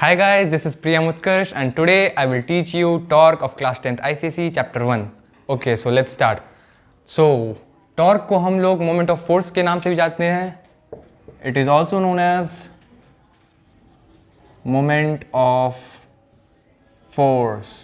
Hi guys, this is Priyam Utkarsh and today I will teach you torque of class 10th ICC chapter 1. Okay, so let's start. So, torque को हम लोग moment of force के नाम से भी जानते हैं. It is also known as moment of force.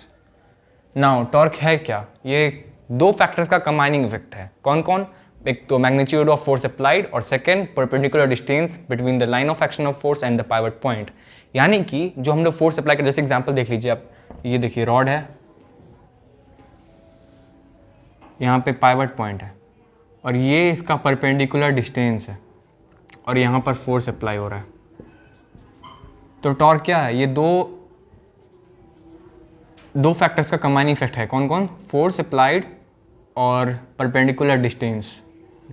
Now, torque है क्या? ये दो फैक्टर्स का कंबाइनिंग इफेक्ट है. कौन कौन? एक तो मैग्नीट्यूड ऑफ फोर्स अप्लाइड और second perpendicular distance between the line of action of force and the pivot point. यानी कि जो हम लोग फोर्स अप्लाई करते हैं, जैसे एग्जांपल देख लीजिए आप, ये देखिए रॉड है, यहाँ पे पाइवट पॉइंट है और ये इसका परपेंडिकुलर डिस्टेंस है और यहाँ पर फोर्स अप्लाई हो रहा है. तो टॉर्क क्या है? ये दो फैक्टर्स का कंबाइनिंग इफेक्ट है. कौन कौन? फोर्स अप्लाइड और परपेंडिकुलर डिस्टेंस.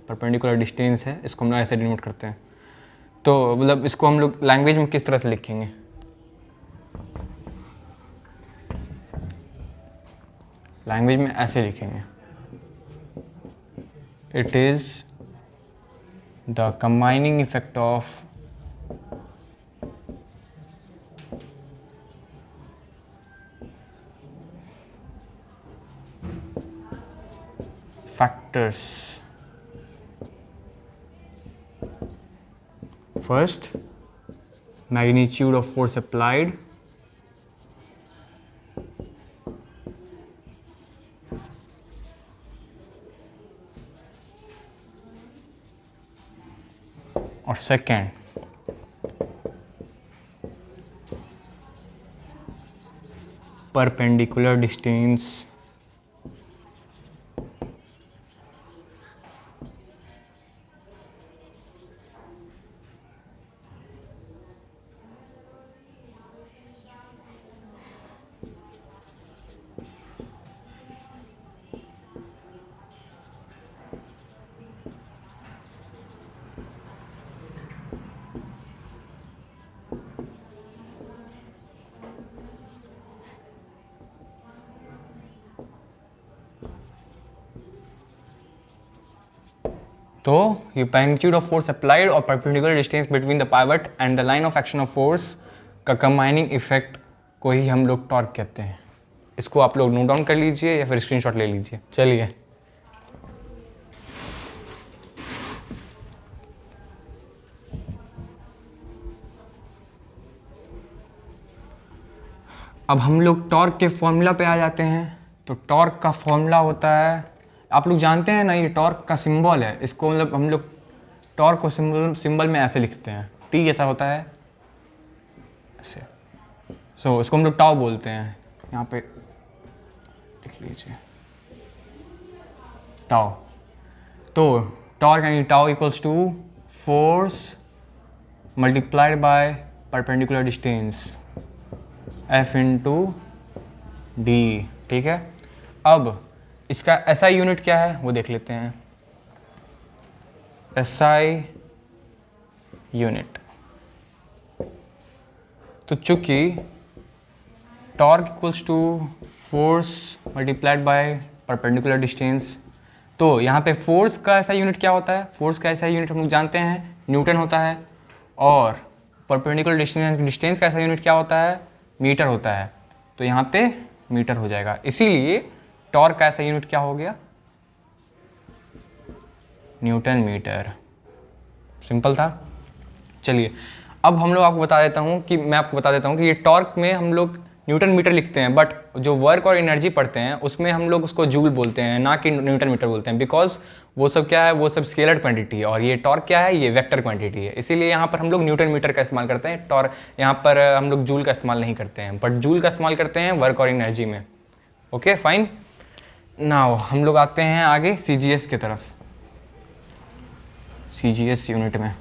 परपेंडिकुलर डिस्टेंस है, इसको हम लोग ऐसे डिनोट करते हैं. तो मतलब इसको हम लोग लैंग्वेज में किस तरह से लिखेंगे? लैंग्वेज में ऐसे लिखेंगे, it is the combining effect of factors. First, magnitude of force applied, or second, perpendicular distance तो ये मैग्नीट्यूड ऑफ फोर्स अप्लाइड और perpendicular distance between the pivot and the line of action of force का combining effect को ही हम लोग torque कहते हैं. इसको आप लोग नोट डाउन कर लीजिए या फिर स्क्रीनशॉट ले लीजिए. चलिए, अब हम लोग टॉर्क के फॉर्मूला पे आ जाते हैं. तो टॉर्क का फॉर्मूला होता है, आप लोग जानते हैं ना, ये टॉर्क का सिंबल है. इसको मतलब हम लोग टॉर्क को सिंबल में ऐसे लिखते हैं, टी जैसा होता है ऐसे. सो इसको हम लोग टाउ बोलते हैं. यहाँ पे लिख लीजिए टाउ. तो टॉर्क यानी tau equals to force multiplied by perpendicular distance F into D. ठीक है, अब इसका एसआई यूनिट क्या है वो देख लेते हैं. एसआई यूनिट, तो चूंकि torque equals to force multiplied by perpendicular distance, तो यहाँ पे फोर्स का एसआई यूनिट क्या होता है? फोर्स का एसआई यूनिट हम लोग जानते हैं न्यूटन होता है, और परपेंडिकुलर डिस्टेंस का एसआई यूनिट क्या होता है? मीटर होता है. तो यहाँ पे मीटर हो जाएगा. इसीलिए टॉर्क का ऐसा यूनिट क्या हो गया? Newton metre. सिंपल था. चलिए, अब हम लोग आपको बता देता हूँ कि मैं आपको बता देता हूँ कि ये टॉर्क में हम लोग न्यूटन मीटर लिखते हैं, बट जो वर्क और एनर्जी पढ़ते हैं उसमें हम लोग उसको जूल बोलते हैं, ना कि न्यूटन मीटर बोलते हैं. बिकॉज वो सब क्या है? वो सब स्केलर क्वांटिटी है और ये टॉर्क क्या है? ये वेक्टर क्वांटिटी है. इसीलिए यहाँ पर हम लोग न्यूटन मीटर का इस्तेमाल करते हैं. टॉर्क यहाँ पर हम लोग जूल का इस्तेमाल नहीं करते हैं, बट जूल का इस्तेमाल करते हैं वर्क और एनर्जी में. Okay fine. नाउ हम लोग आते हैं आगे सीजीएस की तरफ. सीजीएस यूनिट में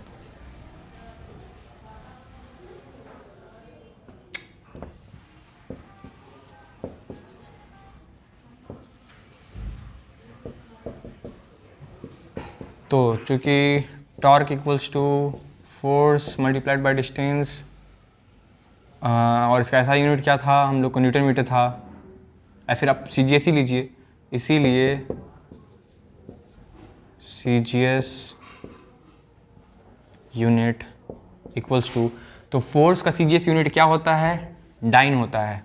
तो चूँकि torque equals to force multiplied by distance, और इसका ऐसा यूनिट क्या था? हम लोग को न्यूटन मीटर था, या फिर आप सीजीएस ही लीजिए. इसीलिए सीजीएस यूनिट इक्वल्स टू, तो फोर्स का CGS यूनिट क्या होता है? डाइन होता है।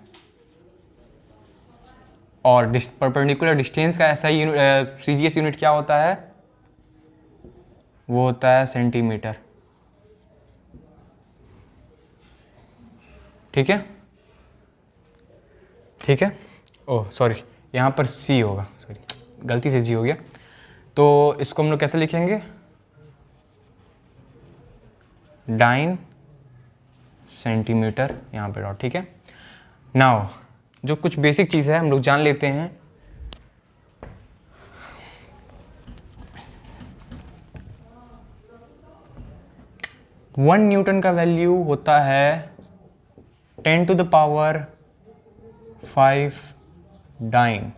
और परपेंडिकुलर डिस्टेंस का SI CGS यूनिट क्या होता है? वो होता है सेंटीमीटर। ठीक है, ठीक है। ओह सॉरी, यहाँ पर C होगा, सॉरी गलती से G हो गया। तो इसको हम लोग कैसे लिखेंगे? डाइन सेंटीमीटर, यहाँ पे डॉट। ठीक है। नाउ जो कुछ बेसिक चीज़ है हम लोग जान लेते हैं। वन न्यूटन का वैल्यू होता है 10⁵ डाइन,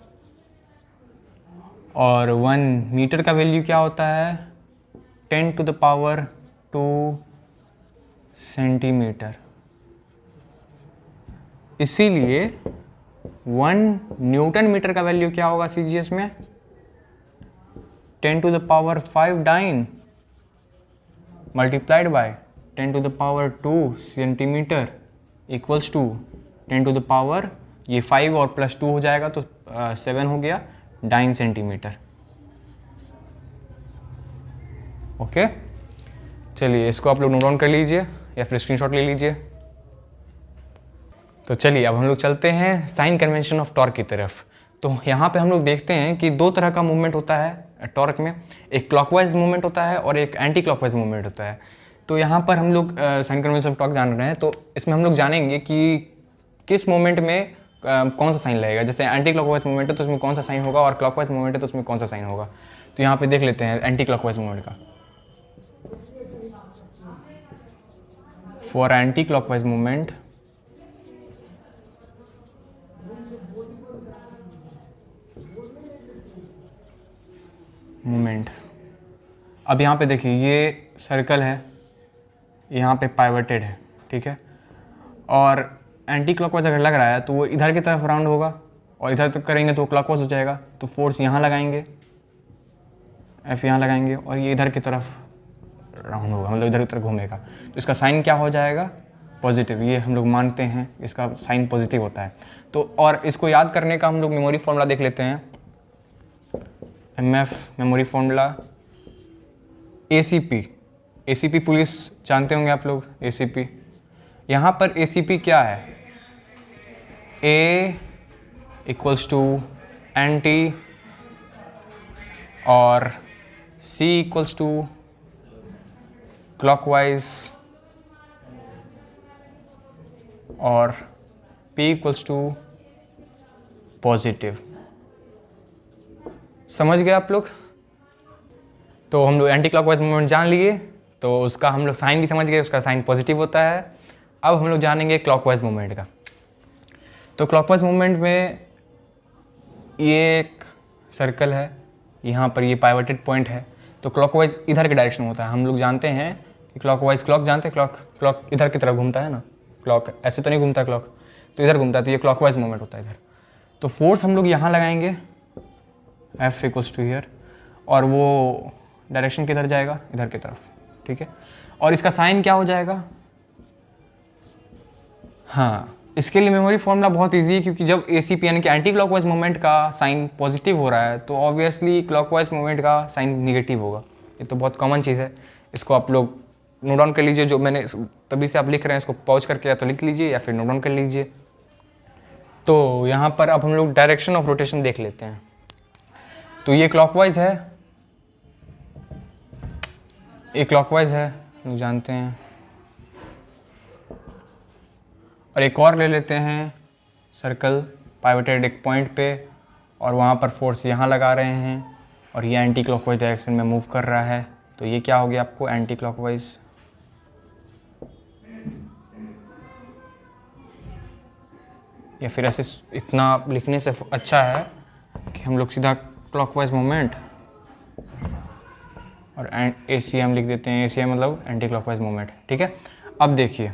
और 1 मीटर का वैल्यू क्या होता है? 10⁵ सेंटीमीटर। इसीलिए 1 न्यूटन मीटर का वैल्यू क्या होगा CGS में? 10⁵ dyne multiplied by 10⁵ centimetre equals to 10⁵, ये 5 और प्लस 2 हो जाएगा तो 7 हो गया, डाइन सेंटीमीटर। ओके, चलिए इसको आप लोग नोट डाउन कर लीजिए या फिर स्क्रीनशॉट ले लीजिए। तो चलिए अब हम लोग चलते हैं साइन कन्वेंशन ऑफ टॉर्क की तरफ। तो यहाँ पे हम लोग देखते हैं कि दो तरह का मूवमेंट होता है टॉर्क में, एक क्लॉकवाइज मूवमेंट होता है और एक एंटी क्लॉकवाइज मूवमेंट होता है। तो यहाँ पर हम लोग साइन कन्वेंशन ऑफ टॉर्क जान रहे हैं, तो इसमें हम लोग जानेंगे कि किस मोमेंट में कौन सा साइन लगेगा। जैसे एंटी क्लॉकवाइज मूवमेंट है तो उसमें कौन सा साइन होगा, और क्लॉकवाइज मूवमेंट है तो उसमें कौन सा साइन होगा। तो यहाँ पे देख लेते हैं एंटी क्लॉकवाइज मूवमेंट का। फॉर एंटी क्लॉकवाइज मूवमेंट अब यहाँ पे देखिए ये सर्कल है, यहाँ पे पाइवटेड है, ठीक है। और एंटी क्लॉकवाइज अगर लग रहा है तो वो इधर की तरफ राउंड होगा, और इधर तक करेंगे तो क्लॉकवाइज हो जाएगा। तो फोर्स यहाँ लगाएंगे, F यहाँ लगाएंगे, और ये इधर की तरफ राउंड होगा, मतलब इधर की तरफ घूमेगा। तो इसका साइन क्या हो जाएगा? पॉजिटिव। ये हम लोग मानते हैं इसका साइन पॉजिटिव होता है। तो और इसको याद करने का हम लोग मेमोरी फॉर्मूला देख लेते हैं। MF memory formula ACP police जानते होंगे आप लोग, ACP। यहाँ पर ACP क्या है? A इक्वल्स टू NT और C इक्वल्स टू क्लॉकवाइज और P इक्वल्स टू पॉजिटिव। समझ गए आप लोग? तो हम लोग एंटी क्लॉकवाइज मूवमेंट जान लिए, तो उसका हम लोग साइन भी समझ गए, उसका साइन पॉजिटिव होता है। अब हम लोग जानेंगे क्लॉकवाइज मूवमेंट का। तो क्लॉकवाइज मूवमेंट में ये एक सर्कल है, यहाँ पर ये पाइवटेड पॉइंट है, तो क्लॉकवाइज इधर के डायरेक्शन होता है। हम लोग जानते हैं कि क्लॉकवाइज, क्लॉक जानते हैं, क्लॉक इधर की तरफ घूमता है ना, क्लॉक ऐसे तो नहीं घूमता क्लॉक, तो इधर घूमता है, तो ये क्लॉकवाइज मूवमेंट होता है इधर। तो फोर्स हम लोग यहाँ लगाएंगे F इक्वल्स टू हियर, और वो डायरेक्शन किधर जाएगा? इधर की तरफ, ठीक है। और इसका साइन क्या हो जाएगा? हाँ, इसके लिए मेमोरी फॉर्मूला बहुत इजी है, क्योंकि जब ACP यानी कि एंटी क्लॉकवाइज मूवमेंट का साइन पॉजिटिव हो रहा है तो ऑब्वियसली क्लॉकवाइज मूवमेंट का साइन निगेटिव होगा। ये तो बहुत कॉमन चीज़ है, इसको आप लोग नोट डाउन कर लीजिए। जो मैंने तभी से आप लिख रहे हैं इसको पॉज करके या तो लिख लीजिए या फिर नोट डाउन कर लीजिए। तो यहाँ पर अब हम लोग डायरेक्शन ऑफ रोटेशन देख लेते हैं। तो ये क्लॉकवाइज है, ये क्लॉकवाइज है, लोग जानते हैं। और एक और ले लेते हैं सर्कल पाइवटेड एक पॉइंट पे, और वहाँ पर फोर्स यहाँ लगा रहे हैं, और ये एंटी क्लॉकवाइज डायरेक्शन में मूव कर रहा है। तो ये क्या हो गया आपको? Anti clockwise. या फिर ऐसे इतना लिखने से अच्छा है कि हम लोग सीधा क्लॉकवाइज मूवमेंट और ACM लिख देते हैं। ACM मतलब एंटी क्लॉकवाइज मूवमेंट, ठीक है। अब देखिए,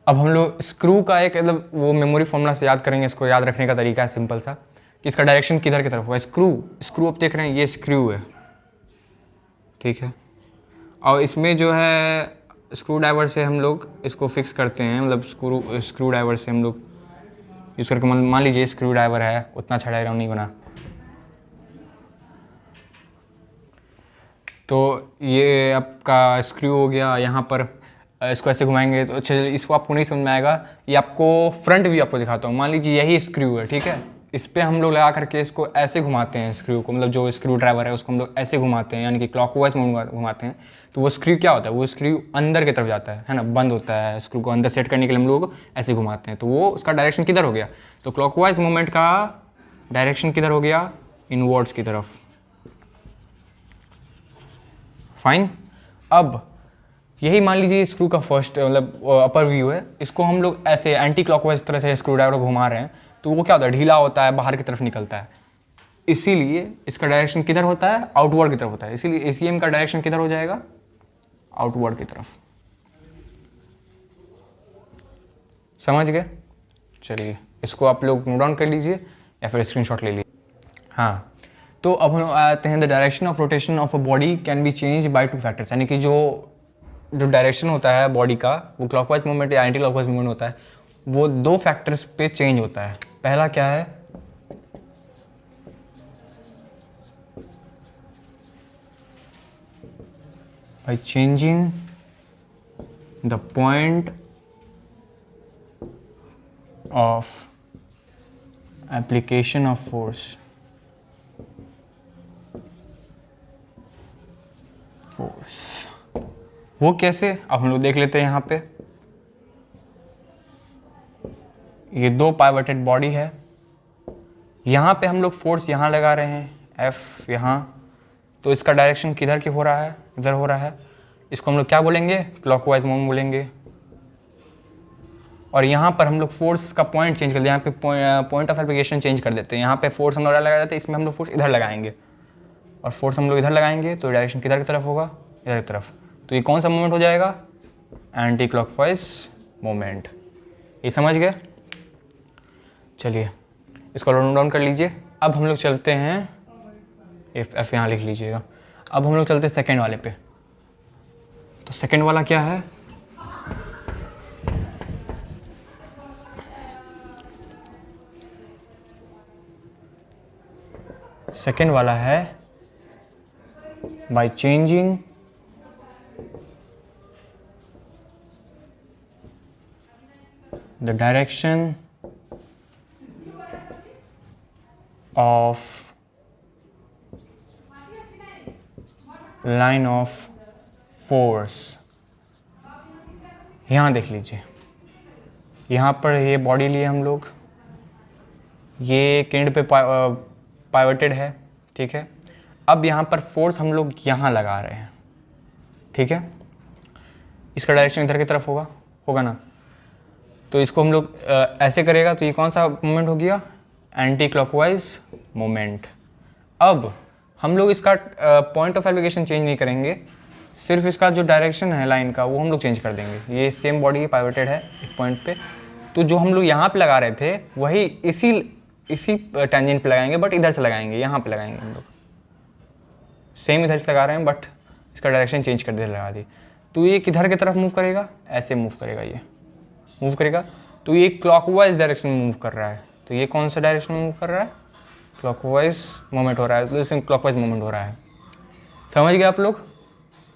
अब हम लोग स्क्रू का एक मतलब वो मेमोरी फॉर्मूला से याद करेंगे। इसको याद रखने का तरीका है सिंपल सा कि इसका डायरेक्शन किधर की तरफ होगा। स्क्रू अब देख रहे हैं, ये स्क्रू है, ठीक है। और इसमें जो है स्क्रू ड्राइवर से हम लोग इसको फिक्स करते हैं, मतलब स्क्रू ड्राइवर से हम लोग यूज़ करके, मान लीजिए स्क्रू ड्राइवर है, उतना अच्छा डायग्राम नहीं बना, तो ये आपका स्क्रू हो गया। यहाँ पर इसको ऐसे घुमाएंगे तो अच्छा, इसको आपको नहीं समझ में आएगा, ये आपको फ्रंट व्यू आपको दिखाता हूँ। मान लीजिए यही स्क्रू है, ठीक है, इस पर हम लोग लगा करके इसको ऐसे घुमाते हैं स्क्रू को, मतलब जो स्क्रू ड्राइवर है उसको हम लोग ऐसे घुमाते हैं, यानी कि क्लॉकवाइज घुमाते हैं। तो वो स्क्रू क्या होता है, वो स्क्रू अंदर की तरफ जाता है ना, बंद होता है। स्क्रू को अंदर सेट करने के लिए हम लोग ऐसे घुमाते हैं, तो वो उसका डायरेक्शन किधर हो गया, तो क्लॉकवाइज मूवमेंट का डायरेक्शन किधर हो गया, इनवर्ड्स की तरफ। फाइन। अब यही मान लीजिए स्क्रू का फर्स्ट मतलब अपर व्यू है, इसको हम लोग ऐसे एंटी क्लॉकवाइज तरह से स्क्रू ड्राइवर घुमा रहे हैं, तो वो क्या होता है, ढीला होता है, बाहर की तरफ निकलता है। इसीलिए इसका डायरेक्शन किधर होता है, आउटवर्ड की तरफ होता है। इसीलिए एसीएम का डायरेक्शन किधर हो जाएगा, आउटवर्ड की तरफ। समझ गए? चलिए इसको आप लोग नोट डाउन कर लीजिए या फिर स्क्रीनशॉट ले लीजिए। हाँ, तो अब हम आते हैं, the direction of rotation of a body can be change by two factors, यानी कि जो डायरेक्शन होता है बॉडी का, वो क्लॉकवाइज मूवमेंट या एंटी क्लॉकवाइज मूवमेंट होता है, वो दो फैक्टर्स पे चेंज होता है। पहला क्या है, by changing the point of application of force. वो कैसे, अब हम लोग देख लेते हैं। यहाँ पे ये दो पाइवटेड बॉडी है, यहाँ पे हम लोग फोर्स यहाँ लगा रहे हैं, F यहाँ, तो इसका डायरेक्शन किधर की हो रहा है, इधर हो रहा है। इसको हम लोग क्या बोलेंगे, क्लॉकवाइज मूवमेंट बोलेंगे। और यहाँ पर हम लोग फोर्स का पॉइंट चेंज कर देते हैं, यहाँ पे पॉइंट ऑफ एप्लीकेशन चेंज कर देते हैं। यहाँ पे फोर्स हम लोग लगा देते हैं, इसमें हम लोग फोर्स इधर लगाएंगे, और फोर्स हम लोग इधर लगाएंगे, तो डायरेक्शन किधर की तरफ होगा, इधर की तरफ। तो ये कौन सा मूवमेंट हो जाएगा, एंटी क्लॉकवाइज मूवमेंट। ये समझ गए? चलिए इसको नोट डाउन कर लीजिए। अब हम लोग चलते हैं, एफ यहाँ लिख लीजिएगा। अब हम लोग चलते हैं सेकेंड वाले पे। तो सेकेंड वाला क्या है, सेकेंड वाला है by changing the direction of line of force। यहाँ देख लीजिए, यहाँ पर ये बॉडी लिए हम लोग, ये केंद्र पे पाइवटेड है, ठीक है। अब यहाँ पर फोर्स हम लोग यहाँ लगा रहे हैं, ठीक है। इसका डायरेक्शन इधर की तरफ होगा ना, तो इसको हम लोग ऐसे करेगा, तो ये कौन सा मूवमेंट हो गया, एंटी क्लॉकवाइज मूवमेंट। अब हम लोग इसका पॉइंट ऑफ एप्लीकेशन चेंज नहीं करेंगे, सिर्फ इसका जो डायरेक्शन है लाइन का वो हम लोग चेंज कर देंगे। ये सेम बॉडी पाइवटेड है एक पॉइंट पे, तो जो हम लोग यहाँ पे लगा रहे थे वही इसी टेंजेंट पे लगाएंगे, बट इधर से लगाएंगे, यहाँ पे लगाएंगे हम लोग। सेम इधर से लगा रहे हैं बट इसका डायरेक्शन चेंज कर दे, लगा दी। तो ये किधर की तरफ मूव करेगा, ऐसे मूव करेगा, ये मूव करेगा, तो ये क्लॉकवाइज डायरेक्शन में मूव कर रहा है। तो ये कौन सा डायरेक्शन में मूव कर रहा है, क्लॉकवाइज मूवमेंट हो रहा है, तो इसमें क्लॉकवाइज मूवमेंट हो रहा है। समझ गए आप लोग,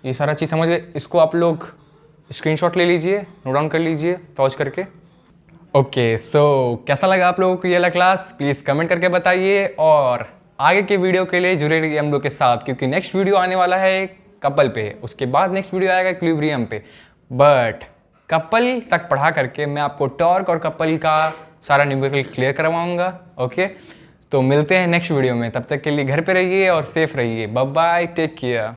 ये सारा चीज़ समझ गए। इसको आप लोग स्क्रीनशॉट ले लीजिए, नोट डाउन कर लीजिए पॉज करके। ओके, सो कैसा लगा आप लोगों को ये वाला क्लास, प्लीज़ कमेंट करके बताइए, और आगे के वीडियो के लिए जुड़े रहिए हम लोग के साथ, क्योंकि नेक्स्ट वीडियो आने वाला है कपल पे, उसके बाद नेक्स्ट वीडियो आएगा इक्विलिब्रियम पे। बट कपल तक पढ़ा करके मैं आपको टॉर्क और कपल का सारा न्यूमेरिकल क्लियर करवाऊंगा। ओके, तो मिलते हैं नेक्स्ट वीडियो में, तब तक के लिए घर पे रहिए और सेफ रहिए। Bye bye, take care.